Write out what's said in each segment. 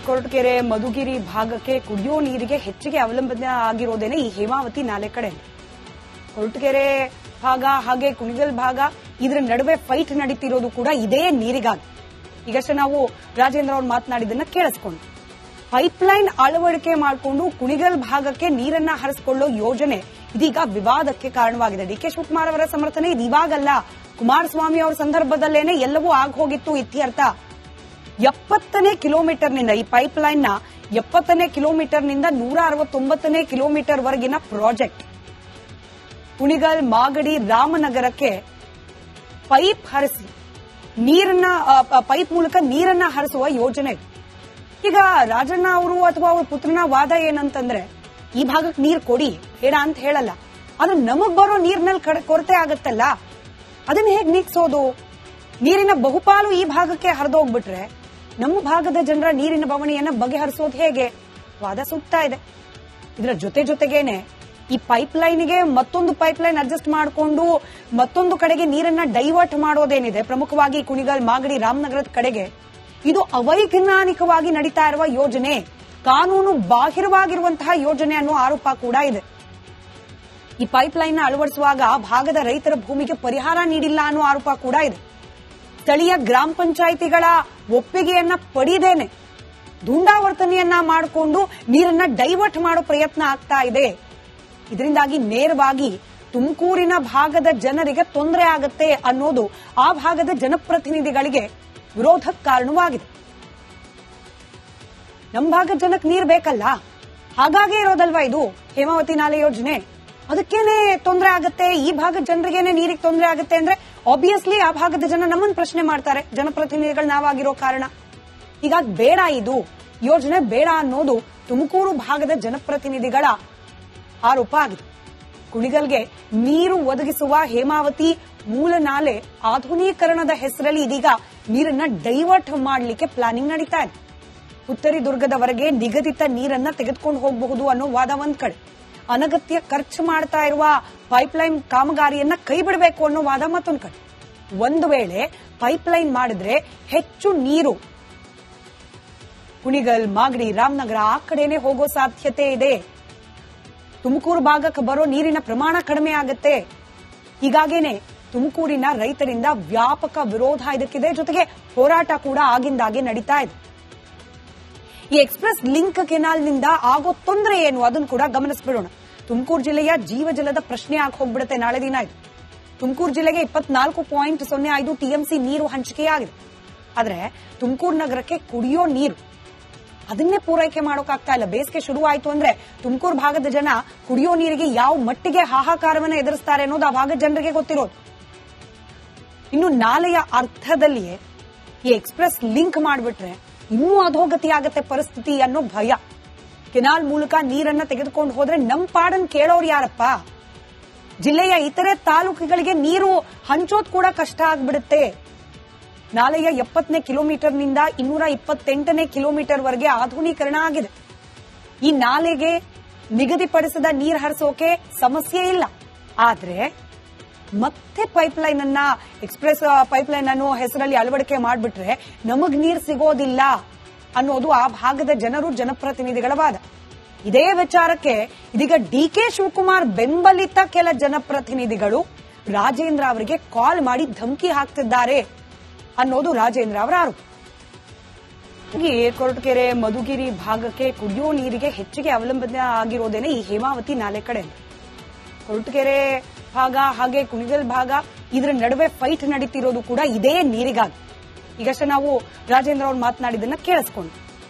ಕೊರಟಗೆರೆ ಮಧುಗಿರಿ ಭಾಗಕ್ಕೆ ಕುಡಿಯೋ ನೀರಿಗೆ ಹೆಚ್ಚಿಗೆ ಅವಲಂಬನೆ ಆಗಿರೋದೇನೆ ಈ ಹೇಮಾವತಿ ನಾಲೆ ಕಡೆ. ಕೊರಟಗೆರೆ ಭಾಗ ಹಾಗೆ ಕುಣಿಗಲ್ ಭಾಗ ಇದರ ನಡುವೆ ಫೈಟ್ ನಡೀತಿರೋದು ಕೂಡ ಇದೇ ನೀರಿಗಾಗಿ. ಈಗಷ್ಟೇ ನಾವು ರಾಜೇಂದ್ರ ಅವರು ಮಾತನಾಡಿದ್ದನ್ನ ಕೇಳಿಸ್ಕೊಂಡು ಪೈಪ್ಲೈನ್ ಅಳವಡಿಕೆ ಮಾಡಿಕೊಂಡು ಕುಣಿಗಲ್ ಭಾಗಕ್ಕೆ ನೀರನ್ನ ಹರಿಸಿಕೊಳ್ಳೋ ಯೋಜನೆ ಇದೀಗ ವಿವಾದಕ್ಕೆ ಕಾರಣವಾಗಿದೆ. ಡಿ ಕೆ ಶಿವಕುಮಾರ್ ಅವರ ಸಮರ್ಥನೆ ಇದು ಇವಾಗಲ್ಲ, ಕುಮಾರಸ್ವಾಮಿ ಅವರ ಸಂದರ್ಭದಲ್ಲೇನೆ ಎಲ್ಲವೂ ಆಗೋಗಿತ್ತು ಇತ್ಯರ್ಥ. 70ನೇ ಕಿಲೋಮೀಟರ್ನಿಂದ ಈ ಪೈಪ್ಲೈನ್ ನ 70ನೇ ಕಿಲೋಮೀಟರ್ನಿಂದ 169ನೇ ಕಿಲೋಮೀಟರ್ ವರೆಗಿನ ಪ್ರಾಜೆಕ್ಟ್ ಕುಣಿಗಲ್ ಮಾಗಡಿ ರಾಮನಗರಕ್ಕೆ ಪೈಪ್ ಹರಿಸಿ ಪೈಪ್ ಮೂಲಕ ನೀರನ್ನ ಹರಿಸುವ ಯೋಜನೆ. ಈಗ ರಾಜಣ್ಣ ಅವರು ಅಥವಾ ಅವ್ರ ಪುತ್ರನ ವಾದ ಏನಂತಂದ್ರೆ ಈ ಭಾಗಕ್ಕೆ ನೀರ್ ಕೊಡಿ ಬೇಡ ಅಂತ ಹೇಳಲ್ಲ, ಅದು ನಮಗ್ ಬರೋ ನೀರಿನಲ್ಲಿ ಕೊರತೆ ಆಗತ್ತಲ್ಲ, ಅದನ್ನ ಹೇಗ್ ನೀಗ್ಸೋದು? ನೀರಿನ ಬಹುಪಾಲು ಈ ಭಾಗಕ್ಕೆ ಹರಿದೋಗ್ಬಿಟ್ರೆ ನಮ್ಮ ಭಾಗದ ಜನರ ನೀರಿನ ಬವಣೆಯನ್ನ ಬಗೆಹರಿಸೋದು ಹೇಗೆ? ವಾದ ಸುತ್ತಾ ಇದೆ. ಇದರ ಜೊತೆಗೇನೆ ಈ ಪೈಪ್ಲೈನ್ಗೆ ಮತ್ತೊಂದು ಪೈಪ್ಲೈನ್ ಅಡ್ಜಸ್ಟ್ ಮಾಡಿಕೊಂಡು ಮತ್ತೊಂದು ಕಡೆಗೆ ನೀರನ್ನ ಡೈವರ್ಟ್ ಮಾಡೋದೇನಿದೆ, ಪ್ರಮುಖವಾಗಿ ಕುಣಿಗಲ್ ಮಾಗಡಿ ರಾಮನಗರದ ಕಡೆಗೆ, ಇದು ಅವೈಜ್ಞಾನಿಕವಾಗಿ ನಡೀತಾ ಇರುವ ಯೋಜನೆ, ಕಾನೂನು ಬಾಹಿರವಾಗಿರುವಂತಹ ಯೋಜನೆ ಅನ್ನೋ ಆರೋಪ ಕೂಡ ಇದೆ. ಈ ಪೈಪ್ಲೈನ್ ಅಳವಡಿಸುವಾಗ ಭಾಗದ ರೈತರ ಭೂಮಿಗೆ ಪರಿಹಾರ ನೀಡಿಲ್ಲ ಅನ್ನೋ ಆರೋಪ ಕೂಡ ಇದೆ. ಸ್ಥಳೀಯ ಗ್ರಾಮ ಪಂಚಾಯಿತಿಗಳ ಒಪ್ಪಿಗೆಯನ್ನ ಪಡೆದೇನೆ ದುಂಡಾವರ್ತನೆಯನ್ನ ಮಾಡಿಕೊಂಡು ನೀರನ್ನ ಡೈವರ್ಟ್ ಮಾಡೋ ಪ್ರಯತ್ನ ಆಗ್ತಾ ಇದೆ. ಇದರಿಂದಾಗಿ ನೇರವಾಗಿ ತುಮಕೂರಿನ ಭಾಗದ ಜನರಿಗೆ ತೊಂದರೆ ಆಗುತ್ತೆ ಅನ್ನೋದು ಆ ಭಾಗದ ಜನಪ್ರತಿನಿಧಿಗಳಿಗೆ ವಿರೋಧಕ್ಕೆ ಕಾರಣವಾಗಿದೆ. ನಮ್ಮ ಭಾಗದ ಜನಕ್ಕೆ ನೀರು ಬೇಕಲ್ಲ, ಹಾಗಾಗಿ ಇರೋದಲ್ವಾ ಇದು ಹೇಮಾವತಿ ನಾಲೆ ಯೋಜನೆ. ಅದಕ್ಕೇನೆ ತೊಂದರೆ ಆಗುತ್ತೆ, ಈ ಭಾಗದ ಜನರಿಗೇನೆ ನೀರಿಗೆ ತೊಂದರೆ ಆಗುತ್ತೆ ಅಂದ್ರೆ ಆಬ್ವಿಯಸ್ಲಿ ಆ ಭಾಗದ ಜನ ನಮ್ಮನ್ನು ಪ್ರಶ್ನೆ ಮಾಡ್ತಾರೆ, ಜನಪ್ರತಿನಿಧಿಗಳು ನಾವಾಗಿರೋ ಕಾರಣ. ಹೀಗಾಗಿ ಬೇಡ, ಇದು ಯೋಜನೆ ಬೇಡ ಅನ್ನೋದು ತುಮಕೂರು ಭಾಗದ ಜನಪ್ರತಿನಿಧಿಗಳ ಆರೋಪ ಆಗಿದೆ. ಕುಣಿಗಲ್ಗೆ ನೀರು ಒದಗಿಸುವ ಹೇಮಾವತಿ ಮೂಲ ನಾಲೆ ಆಧುನೀಕರಣದ ಹೆಸರಲ್ಲಿ ಇದೀಗ ನೀರನ್ನ ಡೈವರ್ಟ್ ಮಾಡಲಿಕ್ಕೆ ಪ್ಲಾನಿಂಗ್ ನಡೀತಾ ಇದೆ. ಉತ್ತರಿ ದುರ್ಗದವರೆಗೆ ನಿಗದಿತ ನೀರನ್ನ ತೆಗೆದುಕೊಂಡು ಹೋಗಬಹುದು ಅನ್ನೋ ವಾದ ಒಂದ್ ಕಡೆ, ಅನಗತ್ಯ ಖರ್ಚು ಮಾಡ್ತಾ ಇರುವ ಪೈಪ್ಲೈನ್ ಕಾಮಗಾರಿಯನ್ನ ಕೈ ಬಿಡಬೇಕು ಅನ್ನೋ ವಾದ ಮತ್ತೊಂದು ಕಡೆ. ಒಂದು ವೇಳೆ ಪೈಪ್ಲೈನ್ ಮಾಡಿದ್ರೆ ಹೆಚ್ಚು ನೀರು ಕುಣಿಗಲ್ ಮಾಗಡಿ ರಾಮನಗರ ಆ ಕಡೆನೆ ಹೋಗೋ ಸಾಧ್ಯತೆ ಇದೆ. ತುಮಕೂರು ಭಾಗಕ್ಕೆ ಬರೋ ನೀರಿನ ಪ್ರಮಾಣ ಕಡಿಮೆ ಆಗುತ್ತೆ. ಹೀಗಾಗೇನೆ ತುಮಕೂರಿನ ರೈತರಿಂದ ವ್ಯಾಪಕ ವಿರೋಧ ಇದಕ್ಕಿದೆ, ಜೊತೆಗೆ ಹೋರಾಟ ಕೂಡ ಆಗಿಂದಾಗೆ ನಡೀತಾ ಇದೆ. ಈ ಎಕ್ಸ್ಪ್ರೆಸ್ ಲಿಂಕ್ ಕೆನಾಲ್ನಿಂದ ಆಗೋ ತೊಂದರೆ ಏನು ಅದನ್ನು ಕೂಡ ಗಮನಿಸಬಿಡೋಣ. ತುಮಕೂರು ಜಿಲ್ಲೆಯ ಜೀವಜಲದ ಪ್ರಶ್ನೆ ಆಗಿ ಹೋಗ್ಬಿಡುತ್ತೆ ನಾಳೆ ದಿನ ಇದು. ತುಮಕೂರು ಜಿಲ್ಲೆಗೆ 24.05 ಟಿಎಂಸಿ ನೀರು ಹಂಚಿಕೆಯಾಗಿದೆ. ಆದ್ರೆ ತುಮಕೂರು ನಗರಕ್ಕೆ ಕುಡಿಯೋ ನೀರು ಅದನ್ನೇ ಪೂರೈಕೆ ಮಾಡೋಕ್ಕಾಗ್ತಾ ಇಲ್ಲ. ಬೇಸಿಗೆ ಶುರು ಆಯ್ತು ಅಂದ್ರೆ ತುಮಕೂರು ಭಾಗದ ಜನ ಕುಡಿಯೋ ನೀರಿಗೆ ಯಾವ ಮಟ್ಟಿಗೆ ಹಾಹಾಕಾರವನ್ನ ಎದುರಿಸ್ತಾರೆ ಅನ್ನೋದು ಆ ಭಾಗದ ಜನರಿಗೆ ಗೊತ್ತಿರೋದು. ಇನ್ನು ನಾಲೆಯ ಅರ್ಥದಲ್ಲಿಯೇ ಈ ಎಕ್ಸ್ಪ್ರೆಸ್ ಲಿಂಕ್ ಮಾಡಿಬಿಟ್ರೆ ಇನ್ನೂ ಅಧೋಗತಿ ಆಗತ್ತೆ ಪರಿಸ್ಥಿತಿ ಅನ್ನೋ ಭಯ. ಕೆನಾಲ್ ಮೂಲಕ ನೀರನ್ನ ತೆಗೆದುಕೊಂಡು ಹೋದ್ರೆ ನಮ್ ಪಾಡನ್ ಕೇಳೋರು ಯಾರಪ್ಪ? ಜಿಲ್ಲೆಯ ಇತರೆ ತಾಲೂಕುಗಳಿಗೆ ನೀರು ಹಂಚೋದ್ ಕೂಡ ಕಷ್ಟ ಆಗ್ಬಿಡುತ್ತೆ. ನಾಲೆಯ 70ನೇ ಕಿಲೋಮೀಟರ್ನಿಂದ 228ನೇ ಕಿಲೋಮೀಟರ್ ವರೆಗೆ ಆಧುನೀಕರಣ ಆಗಿದೆ. ಈ ನಾಲೆಗೆ ನಿಗದಿಪಡಿಸಿದ ನೀರು ಹರಿಸೋಕೆ ಸಮಸ್ಯೆ ಇಲ್ಲ. ಆದ್ರೆ ಮತ್ತೆ ಪೈಪ್ಲೈನ್ ಅನ್ನ ಎಕ್ಸ್ಪ್ರೆಸ್ ಪೈಪ್ಲೈನ್ ಅನ್ನೋ ಹೆಸರಲ್ಲಿ ಅಳವಡಿಕೆ ಮಾಡಿಬಿಟ್ರೆ ನಮಗ್ ನೀರು ಸಿಗೋದಿಲ್ಲ ಅನ್ನೋದು ಆ ಭಾಗದ ಜನರು ಜನಪ್ರತಿನಿಧಿಗಳ ವಾದ. ಇದೇ ವಿಚಾರಕ್ಕೆ ಇದೀಗ ಡಿ ಕೆ ಶಿವಕುಮಾರ್ ಬೆಂಬಲಿತ ಕೆಲ ಜನಪ್ರತಿನಿಧಿಗಳು ರಾಜೇಂದ್ರ ಅವರಿಗೆ ಕಾಲ್ ಮಾಡಿ ಧಮಕಿ ಹಾಕ್ತಿದ್ದಾರೆ ಅನ್ನೋದು ರಾಜೇಂದ್ರ ಅವರ ಆರೋಪ. ಕೊರಟಗೆರೆ ಮಧುಗಿರಿ ಭಾಗಕ್ಕೆ ಕುಡಿಯೋ ನೀರಿಗೆ ಹೆಚ್ಚಿಗೆ ಅವಲಂಬನೆ ಆಗಿರೋದೇನೆ ಈ ಹೇಮಾವತಿ ನಾಲೆ ಕಡೆ. ಕೊರಟಗೆರೆ ಭಾಗ ಹಾಗೆ ಕುಣಿಗಲ್ ಭಾಗ ಇದರ ನಡುವೆ ಫೈಟ್ ನಡೀತಿರೋದು ಕೂಡ ಇದೇ ನೀರಿಗಾಗಿ. ಈಗಷ್ಟೇ ನಾವು ರಾಜೇಂದ್ರ ಅವರು ಮಾತನಾಡಿದ್ದನ್ನ ಕೇಳಿಸ್ಕೊಂಡು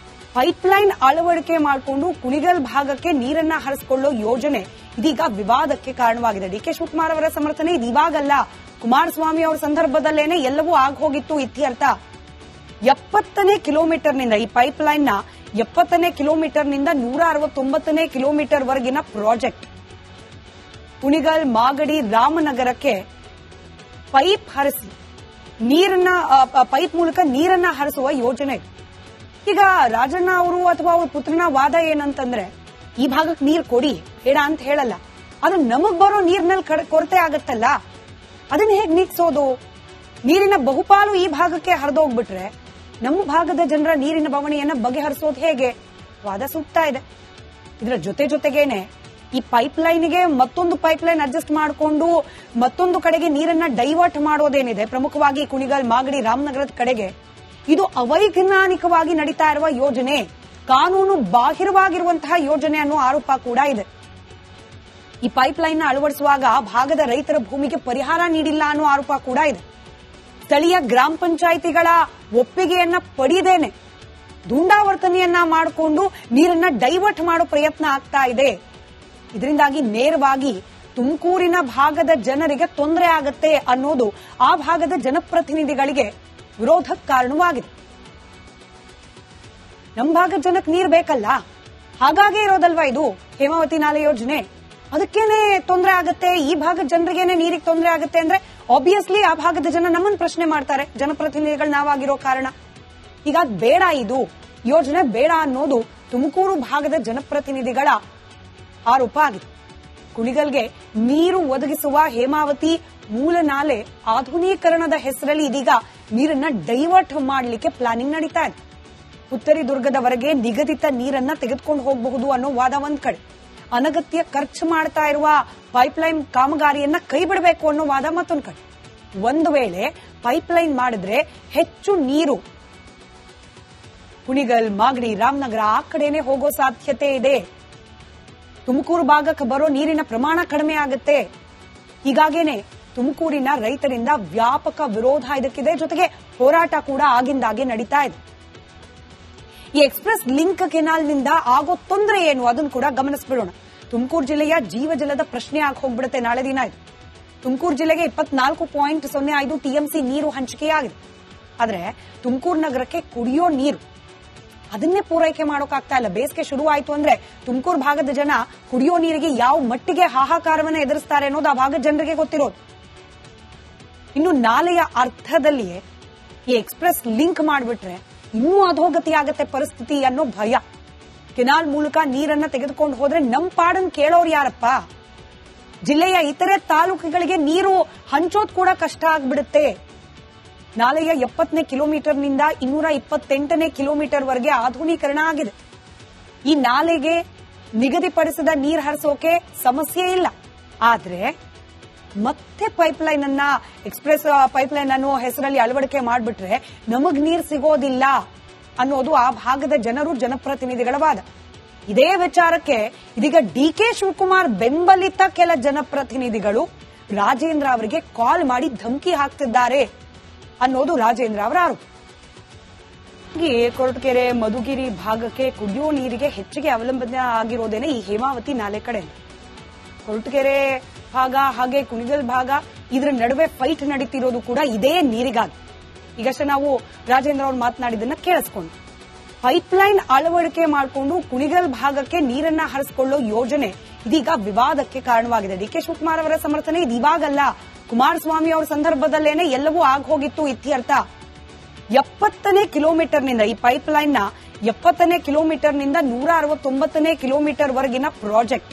ಪೈಪ್ಲೈನ್ ಅಳವಡಿಕೆ ಮಾಡಿಕೊಂಡು ಕುಣಿಗಲ್ ಭಾಗಕ್ಕೆ ನೀರನ್ನ ಹರಿಸಿಕೊಳ್ಳೋ ಯೋಜನೆ ಇದೀಗ ವಿವಾದಕ್ಕೆ ಕಾರಣವಾಗಿದೆ. ಡಿ ಕೆ ಶಿವಕುಮಾರ್ ಅವರ ಸಮರ್ಥನೆ ಇದು ಇವಾಗಲ್ಲ, ಕುಮಾರಸ್ವಾಮಿ ಅವರ ಸಂದರ್ಭದಲ್ಲೇನೆ ಎಲ್ಲವೂ ಆಗೋಗಿತ್ತು ಇತ್ಯರ್ಥ. 70ನೇ ಕಿಲೋಮೀಟರ್ನಿಂದ ಈ ಪೈಪ್ಲೈನ್ ನ 70ನೇ ಕಿಲೋಮೀಟರ್ನಿಂದ 169ನೇ ಕಿಲೋಮೀಟರ್ ವರೆಗಿನ ಪ್ರಾಜೆಕ್ಟ್ ಕುಣಿಗಲ್ ಮಾಗಡಿ ರಾಮನಗರಕ್ಕೆ ಪೈಪ್ ಹರಿಸಿ ಪೈಪ್ ಮೂಲಕ ನೀರನ್ನ ಹರಿಸುವ ಯೋಜನೆ. ಈಗ ರಾಜಣ್ಣ ಅವರು ಅಥವಾ ಅವ್ರ ಪುತ್ರನ ವಾದ ಏನಂತಂದ್ರೆ ಈ ಭಾಗಕ್ಕೆ ನೀರು ಕೊಡಿ ಬೇಡ ಅಂತ ಹೇಳಲ್ಲ, ಅದು ನಮಗ್ ಬರೋ ನೀರಿನಲ್ಲಿ ಕೊರತೆ ಆಗತ್ತಲ್ಲ, ಅದನ್ನ ಹೇಗ್ ನೀಗ್ಸೋದು? ನೀರಿನ ಬಹುಪಾಲು ಈ ಭಾಗಕ್ಕೆ ಹರಿದೋಗ್ಬಿಟ್ರೆ ನಮ್ಮ ಭಾಗದ ಜನರ ನೀರಿನ ಬವಣೆಯನ್ನ ಬಗೆಹರಿಸೋದು ಹೇಗೆ? ವಾದ ಸೂಕ್ತ ಇದೆ. ಇದರ ಜೊತೆಗೇನೆ ಈ ಪೈಪ್ಲೈನ್ಗೆ ಮತ್ತೊಂದು ಪೈಪ್ಲೈನ್ ಅಡ್ಜಸ್ಟ್ ಮಾಡಿಕೊಂಡು ಮತ್ತೊಂದು ಕಡೆಗೆ ನೀರನ್ನ ಡೈವರ್ಟ್ ಮಾಡೋದೇನಿದೆ, ಪ್ರಮುಖವಾಗಿ ಕುಣಿಗಲ್, ಮಾಗಡಿ, ರಾಮನಗರದ ಕಡೆಗೆ, ಇದು ಅವೈಜ್ಞಾನಿಕವಾಗಿ ನಡೀತಾ ಇರುವ ಯೋಜನೆ, ಕಾನೂನು ಬಾಹಿರವಾಗಿರುವಂತಹ ಯೋಜನೆ ಅನ್ನೋ ಆರೋಪ ಕೂಡ ಇದೆ. ಈ ಪೈಪ್ಲೈನ್ ಅಳವಡಿಸುವಾಗ ಭಾಗದ ರೈತರ ಭೂಮಿಗೆ ಪರಿಹಾರ ನೀಡಿಲ್ಲ ಅನ್ನೋ ಆರೋಪ ಕೂಡ ಇದೆ. ಸ್ಥಳೀಯ ಗ್ರಾಮ ಪಂಚಾಯಿತಿಗಳ ಒಪ್ಪಿಗೆಯನ್ನ ಪಡೆಯದೇನೆ ದುಂಡಾವರ್ತನೆಯನ್ನ ಮಾಡಿಕೊಂಡು ನೀರನ್ನ ಡೈವರ್ಟ್ ಮಾಡೋ ಪ್ರಯತ್ನ ಆಗ್ತಾ ಇದೆ. ಇದರಿಂದಾಗಿ ನೇರವಾಗಿ ತುಮಕೂರಿನ ಭಾಗದ ಜನರಿಗೆ ತೊಂದರೆ ಆಗುತ್ತೆ ಅನ್ನೋದು ಆ ಭಾಗದ ಜನಪ್ರತಿನಿಧಿಗಳಿಗೆ ವಿರೋಧಕ್ಕೆ ಕಾರಣವಾಗಿದೆ. ನಮ್ಮ ಭಾಗದ ಜನಕ್ಕೆ ನೀರು ಬೇಕಲ್ಲ, ಹಾಗಾಗಿ ಇರೋದಲ್ವಾ ಇದು ಹೇಮಾವತಿ ನಾಲೆ ಯೋಜನೆ. ಅದಕ್ಕೇನೆ ತೊಂದರೆ ಆಗುತ್ತೆ, ಈ ಭಾಗದ ಜನರಿಗೇನೆ ನೀರಿಗೆ ತೊಂದರೆ ಆಗುತ್ತೆ ಅಂದ್ರೆ ಆಬ್ವಿಯಸ್ಲಿ ಆ ಭಾಗದ ಜನ ನಮ್ಮನ್ನು ಪ್ರಶ್ನೆ ಮಾಡ್ತಾರೆ, ಜನಪ್ರತಿನಿಧಿಗಳು ನಾವಾಗಿರೋ ಕಾರಣ. ಹೀಗಾಗಿ ಬೇಡ, ಇದು ಯೋಜನೆ ಬೇಡ ಅನ್ನೋದು ತುಮಕೂರು ಭಾಗದ ಜನಪ್ರತಿನಿಧಿಗಳ ಆರೋಪ ಆಗಿದೆ. ಕುಣಿಗಲ್ಗೆ ನೀರು ಒದಗಿಸುವ ಹೇಮಾವತಿ ಮೂಲ ನಾಲೆ ಆಧುನೀಕರಣದ ಹೆಸರಲ್ಲಿ ಇದೀಗ ನೀರನ್ನ ಡೈವರ್ಟ್ ಮಾಡಲಿಕ್ಕೆ ಪ್ಲಾನಿಂಗ್ ನಡೀತಾ ಇದೆ. ಉತ್ತರಿ ದುರ್ಗದವರೆಗೆ ನಿಗದಿತ ನೀರನ್ನ ತೆಗೆದುಕೊಂಡು ಹೋಗಬಹುದು ಅನ್ನೋ ವಾದ ಒಂದ್ ಕಡೆ, ಅನಗತ್ಯ ಖರ್ಚು ಮಾಡ್ತಾ ಇರುವ ಪೈಪ್ಲೈನ್ ಕಾಮಗಾರಿಯನ್ನ ಕೈ ಬಿಡಬೇಕು ಅನ್ನೋ ವಾದ ಮತ್ತೊಂದು ಕಡೆ. ಒಂದು ವೇಳೆ ಪೈಪ್ಲೈನ್ ಮಾಡಿದ್ರೆ ಹೆಚ್ಚು ನೀರು ಕುಣಿಗಲ್, ಮಾಗಡಿ, ರಾಮನಗರ ಆ ಕಡೆನೆ ಹೋಗೋ ಸಾಧ್ಯತೆ ಇದೆ. ತುಮಕೂರು ಭಾಗಕ್ಕೆ ಬರೋ ನೀರಿನ ಪ್ರಮಾಣ ಕಡಿಮೆ ಆಗುತ್ತೆ. ಹೀಗಾಗೇನೆ ತುಮಕೂರಿನ ರೈತರಿಂದ ವ್ಯಾಪಕ ವಿರೋಧ ಇದಕ್ಕಿದೆ. ಜೊತೆಗೆ ಹೋರಾಟ ಕೂಡ ಆಗಿಂದಾಗೆ ನಡೀತಾ ಇದೆ. ಈ ಎಕ್ಸ್ಪ್ರೆಸ್ ಲಿಂಕ್ ಕೆನಾಲ್ನಿಂದ ಆಗೋ ತೊಂದರೆ ಏನು ಅದನ್ನು ಕೂಡ ಗಮನಿಸ್ಬಿಡೋಣ. ತುಮಕೂರು ಜಿಲ್ಲೆಯ ಜೀವಜಲದ ಪ್ರಶ್ನೆ ಆಗಿ ಹೋಗ್ಬಿಡುತ್ತೆ ನಾಳೆ ದಿನ ಇದು. ತುಮಕೂರು ಜಿಲ್ಲೆಗೆ 24.05 ಟಿಎಂಸಿ ನೀರು ಹಂಚಿಕೆಯಾಗಿದೆ. ಆದ್ರೆ ತುಮಕೂರು ನಗರಕ್ಕೆ ಕುಡಿಯೋ ನೀರು ಅದನ್ನೇ ಪೂರೈಕೆ ಮಾಡೋಕ್ಕಾಗ್ತಾ ಇಲ್ಲ. ಬೇಸಿಗೆ ಶುರು ಆಯ್ತು ಅಂದ್ರೆ ತುಮಕೂರು ಭಾಗದ ಜನ ಕುಡಿಯೋ ನೀರಿಗೆ ಯಾವ ಮಟ್ಟಿಗೆ ಹಾಹಾಕಾರವನ್ನ ಎದುರಿಸ್ತಾರೆ ಅನ್ನೋದು ಆ ಭಾಗದ ಜನರಿಗೆ ಗೊತ್ತಿರೋದು. ಇನ್ನು ನಾಲೆಯ ಅರ್ಥದಲ್ಲಿಯೇ ಈ ಎಕ್ಸ್ಪ್ರೆಸ್ ಲಿಂಕ್ ಮಾಡಿಬಿಟ್ರೆ ಇನ್ನೂ ಅಧೋಗತಿ ಆಗತ್ತೆ ಪರಿಸ್ಥಿತಿ ಅನ್ನೋ ಭಯ. ಕೆನಾಲ್ ಮೂಲಕ ನೀರನ್ನ ತೆಗೆದುಕೊಂಡು ಹೋದ್ರೆ ನಮ್ ಪಾಡನ್ ಕೇಳೋರು ಯಾರಪ್ಪ? ಜಿಲ್ಲೆಯ ಇತರೆ ತಾಲೂಕುಗಳಿಗೆ ನೀರು ಹಂಚೋದ್ ಕೂಡ ಕಷ್ಟ ಆಗ್ಬಿಡುತ್ತೆ. ನಾಲೆಯ 70ನೇ ಕಿಲೋಮೀಟರ್ನಿಂದ 228ನೇ ಕಿಲೋಮೀಟರ್ ವರೆಗೆ ಆಧುನೀಕರಣ ಆಗಿದೆ. ಈ ನಾಲೆಗೆ ನಿಗದಿಪಡಿಸಿದ ನೀರು ಹರಿಸೋಕೆ ಸಮಸ್ಯೆ ಇಲ್ಲ. ಆದ್ರೆ ಮತ್ತೆ ಪೈಪ್ಲೈನ್ ಅನ್ನ, ಎಕ್ಸ್ಪ್ರೆಸ್ ಪೈಪ್ಲೈನ್ ಅನ್ನೋ ಹೆಸರಲ್ಲಿ ಅಳವಡಿಕೆ ಮಾಡಿಬಿಟ್ರೆ ನಮಗ್ ನೀರು ಸಿಗೋದಿಲ್ಲ ಅನ್ನೋದು ಆ ಭಾಗದ ಜನರು, ಜನಪ್ರತಿನಿಧಿಗಳ ವಾದ. ಇದೇ ವಿಚಾರಕ್ಕೆ ಇದೀಗ ಡಿಕೆ ಶಿವಕುಮಾರ್ ಬೆಂಬಲಿತ ಕೆಲ ಜನಪ್ರತಿನಿಧಿಗಳು ರಾಜೇಂದ್ರ ಅವರಿಗೆ ಕಾಲ್ ಮಾಡಿ ಧಮಕಿ ಹಾಕ್ತಿದ್ದಾರೆ ಅನ್ನೋದು ರಾಜೇಂದ್ರ ಅವರ ಆರೋಪ. ಕೊರಟಗೆರೆ, ಮಧುಗಿರಿ ಭಾಗಕ್ಕೆ ಕುಡಿಯೋ ನೀರಿಗೆ ಹೆಚ್ಚಿಗೆ ಅವಲಂಬನೆ ಆಗಿರೋದೇನೆ ಈ ಹೇಮಾವತಿ ನಾಲೆ ಕಡೆ. ಕೊರಟಗೆರೆ ಭಾಗ ಹಾಗೆ ಕುಣಿಗಲ್ ಭಾಗ ಇದರ ನಡುವೆ ಫೈಟ್ ನಡೀತಿರೋದು ಕೂಡ ಇದೇ ನೀರಿಗಾಗಿ. ಈಗಷ್ಟೇ ನಾವು ರಾಜೇಂದ್ರ ಅವರು ಮಾತನಾಡಿದ್ದನ್ನ ಕೇಳಿಸ್ಕೊಂಡು, ಪೈಪ್ಲೈನ್ ಅಳವಡಿಕೆ ಮಾಡಿಕೊಂಡು ಕುಣಿಗಲ್ ಭಾಗಕ್ಕೆ ನೀರನ್ನ ಹರಿಸಿಕೊಳ್ಳೋ ಯೋಜನೆ ಇದೀಗ ವಿವಾದಕ್ಕೆ ಕಾರಣವಾಗಿದೆ. ಡಿಕೆ ಶಿವಕುಮಾರ್ ಅವರ ಸಮರ್ಥನೆ ಇದು ಇವಾಗಲ್ಲ, ಕುಮಾರಸ್ವಾಮಿ ಅವರ ಸಂದರ್ಭದಲ್ಲೇನೆ ಎಲ್ಲವೂ ಆಗೋಗಿತ್ತು ಇತ್ಯರ್ಥ. 70ನೇ ಕಿಲೋಮೀಟರ್ನಿಂದ ಈ ಪೈಪ್ಲೈನ್ ನ 70ನೇ ಕಿಲೋಮೀಟರ್ನಿಂದ 169ನೇ ಕಿಲೋಮೀಟರ್ ವರೆಗಿನ ಪ್ರಾಜೆಕ್ಟ್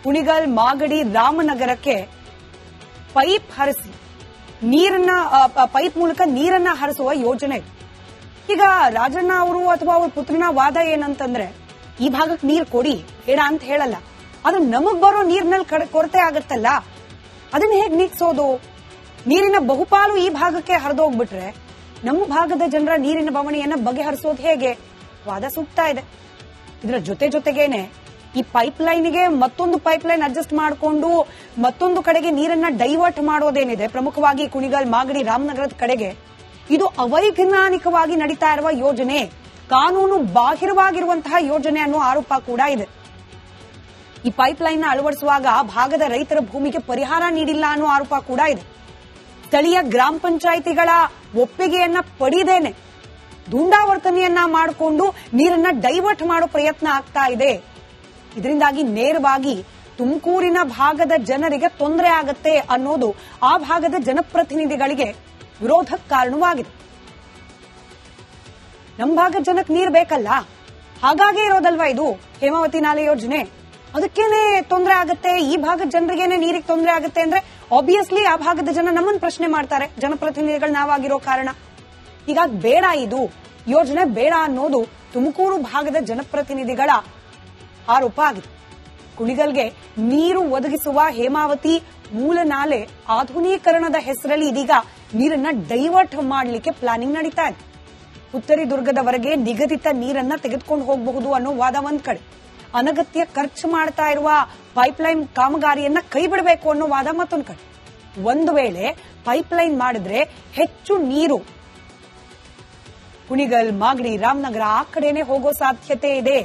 ಕುಣಿಗಲ್, ಮಾಗಡಿ, ರಾಮನಗರಕ್ಕೆ ಪೈಪ್ ಹರಿಸಿ ನೀರನ್ನ, ಪೈಪ್ ಮೂಲಕ ನೀರನ್ನ ಹರಿಸುವ ಯೋಜನೆ. ಈಗ ರಾಜಣ್ಣ ಅವರು ಅಥವಾ ಅವ್ರ ಪುತ್ರನ ವಾದ ಏನಂತಂದ್ರೆ, ಈ ಭಾಗಕ್ಕೆ ನೀರು ಕೊಡಿ, ಬೇಡ ಅಂತ ಹೇಳಲ್ಲ, ಅದು ನಮಗ್ ಬರೋ ನೀರಿನಲ್ಲಿ ಕೊರತೆ ಆಗತ್ತಲ್ಲ, ಅದನ್ನ ಹೇಗೆ ನೀಗ್ಸೋದು? ನೀರಿನ ಬಹುಪಾಲು ಈ ಭಾಗಕ್ಕೆ ಹರಿದೋಗ್ಬಿಟ್ರೆ ನಮ್ಮ ಭಾಗದ ಜನರ ನೀರಿನ ಬವಣೆಯನ್ನ ಬಗೆಹರಿಸೋದು ಹೇಗೆ? ವಾದ ಸೂಕ್ತ ಇದೆ. ಇದರ ಜೊತೆಗೇನೆ ಈ ಪೈಪ್ಲೈನ್ಗೆ ಮತ್ತೊಂದು ಪೈಪ್ಲೈನ್ ಅಡ್ಜಸ್ಟ್ ಮಾಡಿಕೊಂಡು ಮತ್ತೊಂದು ಕಡೆಗೆ ನೀರನ್ನ ಡೈವರ್ಟ್ ಮಾಡೋದೇನಿದೆ, ಪ್ರಮುಖವಾಗಿ ಕುಣಿಗಲ್, ಮಾಗಡಿ, ರಾಮನಗರದ ಕಡೆಗೆ, ಇದು ಅವೈಜ್ಞಾನಿಕವಾಗಿ ನಡೀತಾ ಇರುವ ಯೋಜನೆ, ಕಾನೂನು ಬಾಹಿರವಾಗಿರುವಂತಹ ಯೋಜನೆ ಅನ್ನೋ ಆರೋಪ ಕೂಡ ಇದೆ. ಈ ಪೈಪ್ಲೈನ್ ಅಳವಡಿಸುವಾಗ ಭಾಗದ ರೈತರ ಭೂಮಿಗೆ ಪರಿಹಾರ ನೀಡಿಲ್ಲ ಅನ್ನೋ ಆರೋಪ ಕೂಡ ಇದೆ. ಸ್ಥಳೀಯ ಗ್ರಾಮ ಪಂಚಾಯಿತಿಗಳ ಒಪ್ಪಿಗೆಯನ್ನ ಪಡೆಯದೇನೆ ದುಂಡಾವರ್ತನೆಯನ್ನ ಮಾಡಿಕೊಂಡು ನೀರನ್ನ ಡೈವರ್ಟ್ ಮಾಡೋ ಪ್ರಯತ್ನ ಆಗ್ತಾ ಇದೆ. ಇದರಿಂದಾಗಿ ನೇರವಾಗಿ ತುಮಕೂರಿನ ಭಾಗದ ಜನರಿಗೆ ತೊಂದರೆ ಆಗುತ್ತೆ ಅನ್ನೋದು ಆ ಭಾಗದ ಜನಪ್ರತಿನಿಧಿಗಳಿಗೆ ವಿರೋಧಕ್ಕೆ ಕಾರಣವಾಗಿದೆ. ನಮ್ಮ ಭಾಗದ ಜನಕ್ಕೆ ನೀರು ಬೇಕಲ್ಲ, ಹಾಗಾಗಿ ಇರೋದಲ್ವಾ ಇದು ಹೇಮಾವತಿ ನಾಲೆ ಯೋಜನೆ. ಅದಕ್ಕೇನೆ ತೊಂದರೆ ಆಗುತ್ತೆ, ಈ ಭಾಗದ ಜನರಿಗೇನೆ ನೀರಿಗೆ ತೊಂದರೆ ಆಗುತ್ತೆ ಅಂದ್ರೆ ಆಬ್ವಿಯಸ್ಲಿ ಆ ಭಾಗದ ಜನ ನಮ್ಮನ್ನು ಪ್ರಶ್ನೆ ಮಾಡ್ತಾರೆ, ಜನಪ್ರತಿನಿಧಿಗಳು ನಾವಾಗಿರೋ ಕಾರಣ. ಹೀಗಾಗಿ ಬೇಡ, ಇದು ಯೋಜನೆ ಬೇಡ ಅನ್ನೋದು ತುಮಕೂರು ಭಾಗದ ಜನಪ್ರತಿನಿಧಿಗಳ ಆರೋಪ ಆಗಿದೆ. ಕುಣಿಗಲ್ಗೆ ನೀರು ಒದಗಿಸುವ ಹೇಮಾವತಿ ಮೂಲ ನಾಲೆ ಆಧುನೀಕರಣದ ಹೆಸರಲ್ಲಿ ಇದೀಗ ನೀರನ್ನ ಡೈವರ್ಟ್ ಮಾಡಲಿಕ್ಕೆ ಪ್ಲಾನಿಂಗ್ ನಡೀತಾ ಇದೆ. ಉತ್ತರಿ ದುರ್ಗದವರೆಗೆ ನಿಗದಿತ ನೀರನ್ನ ತೆಗೆದುಕೊಂಡು ಹೋಗಬಹುದು ಅನ್ನೋ ವಾದ ಒಂದ್ ಕಡೆ, ಅನಗತ್ಯ ಖರ್ಚು ಮಾಡ್ತಾ ಇರುವ ಪೈಪ್ಲೈನ್ ಕಾಮಗಾರಿಯನ್ನ ಕೈ ಬಿಡಬೇಕು ಅನ್ನೋ ವಾದ ಮತ್ತೊಂದು ಕಡೆ. ಒಂದು ವೇಳೆ ಪೈಪ್ಲೈನ್ ಮಾಡಿದ್ರೆ ಹೆಚ್ಚು ನೀರು ಕುಣಿಗಲ್, ಮಾಗಡಿ, ರಾಮನಗರ ಆ ಕಡೆನೆ ಹೋಗೋ ಸಾಧ್ಯತೆ ಇದೆ.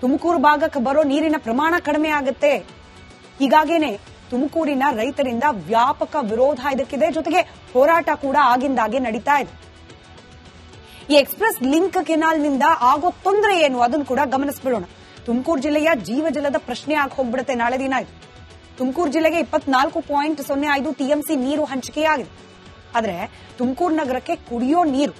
ತುಮಕೂರು ಭಾಗಕ್ಕೆ ಬರೋ ನೀರಿನ ಪ್ರಮಾಣ ಕಡಿಮೆ ಆಗುತ್ತೆ. ಹೀಗಾಗೇನೆ ತುಮಕೂರಿನ ರೈತರಿಂದ ವ್ಯಾಪಕ ವಿರೋಧ ಇದಕ್ಕಿದೆ. ಜೊತೆಗೆ ಹೋರಾಟ ಕೂಡ ಆಗಿಂದಾಗೆ ನಡೀತಾ ಇದೆ. ಈ ಎಕ್ಸ್ಪ್ರೆಸ್ ಲಿಂಕ್ ಕೆನಾಲ್ನಿಂದ ಆಗೋ ತೊಂದರೆ ಏನು ಅದನ್ನು ಕೂಡ ಗಮನಿಸ್ಬಿಡೋಣ. ತುಮಕೂರು ಜಿಲ್ಲೆಯ ಜೀವಜಲದ ಪ್ರಶ್ನೆ ಆಗಿ ಹೋಗ್ಬಿಡುತ್ತೆ ನಾಳೆ ದಿನ ಇದು. ತುಮಕೂರು ಜಿಲ್ಲೆಗೆ 24.05 ಟಿಎಂಸಿ ನೀರು ಹಂಚಿಕೆಯಾಗಿದೆ. ಆದ್ರೆ ತುಮಕೂರು ನಗರಕ್ಕೆ ಕುಡಿಯೋ ನೀರು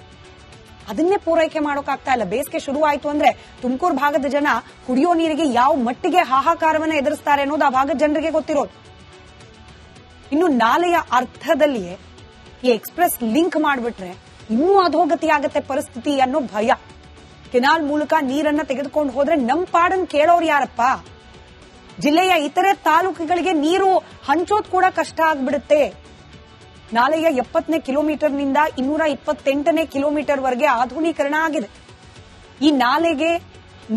ಅದನ್ನೇ ಪೂರೈಕೆ ಮಾಡೋಕ್ಕಾಗ್ತಾ ಇಲ್ಲ. ಬೇಸಿಗೆ ಶುರು ಆಯ್ತು ಅಂದ್ರೆ ತುಮಕೂರು ಭಾಗದ ಜನ ಕುಡಿಯೋ ನೀರಿಗೆ ಯಾವ ಮಟ್ಟಿಗೆ ಹಾಹಾಕಾರವನ್ನ ಎದುರಿಸ್ತಾರೆ ಅನ್ನೋದು ಆ ಭಾಗದ ಜನರಿಗೆ ಗೊತ್ತಿರೋದು. ಇನ್ನು ನಾಲೆಯ ಅರ್ಥದಲ್ಲಿಯೇ ಈ ಎಕ್ಸ್ಪ್ರೆಸ್ ಲಿಂಕ್ ಮಾಡಿಬಿಟ್ರೆ ಇನ್ನೂ ಅಧೋಗತಿ ಆಗತ್ತೆ ಪರಿಸ್ಥಿತಿ ಅನ್ನೋ ಭಯ. ಕೆನಾಲ್ ಮೂಲಕ ನೀರನ್ನ ತೆಗೆದುಕೊಂಡು ಹೋದ್ರೆ ನಮ್ ಪಾಡನ್ ಕೇಳೋರು ಯಾರಪ್ಪ? ಜಿಲ್ಲೆಯ ಇತರೆ ತಾಲೂಕುಗಳಿಗೆ ನೀರು ಹಂಚೋದ್ ಕೂಡ ಕಷ್ಟ ಆಗ್ಬಿಡುತ್ತೆ. ನಾಲೆಯ 70ನೇ ಕಿಲೋಮೀಟರ್ನಿಂದ 228ನೇ ಕಿಲೋಮೀಟರ್ ವರೆಗೆ ಆಧುನೀಕರಣ ಆಗಿದೆ. ಈ ನಾಲೆಗೆ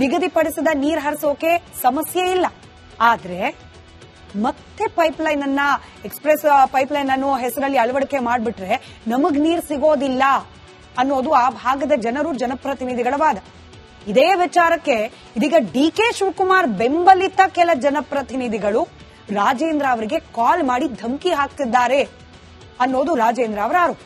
ನಿಗದಿಪಡಿಸಿದ ನೀರು ಹರಿಸೋಕೆ ಸಮಸ್ಯೆ ಇಲ್ಲ. ಆದ್ರೆ ಮತ್ತೆ ಪೈಪ್ಲೈನ್ ಅನ್ನ, ಎಕ್ಸ್ಪ್ರೆಸ್ ಪೈಪ್ಲೈನ್ ಅನ್ನೋ ಹೆಸರಲ್ಲಿ ಅಳವಡಿಕೆ ಮಾಡಿಬಿಟ್ರೆ ನಮಗ್ ನೀರು ಸಿಗೋದಿಲ್ಲ ಅನ್ನೋದು ಆ ಭಾಗದ ಜನರು, ಜನಪ್ರತಿನಿಧಿಗಳ ವಾದ. ಇದೇ ವಿಚಾರಕ್ಕೆ ಇದೀಗ ಡಿಕೆ ಶಿವಕುಮಾರ್ ಬೆಂಬಲಿತ ಕೆಲ ಜನಪ್ರತಿನಿಧಿಗಳು ರಾಜೇಂದ್ರ ಅವರಿಗೆ ಕಾಲ್ ಮಾಡಿ ಧಮಕಿ ಹಾಕ್ತಿದ್ದಾರೆ ಅನ್ನೋದು ರಾಜೇಂದ್ರ ಅವರ ಆರೋಪ.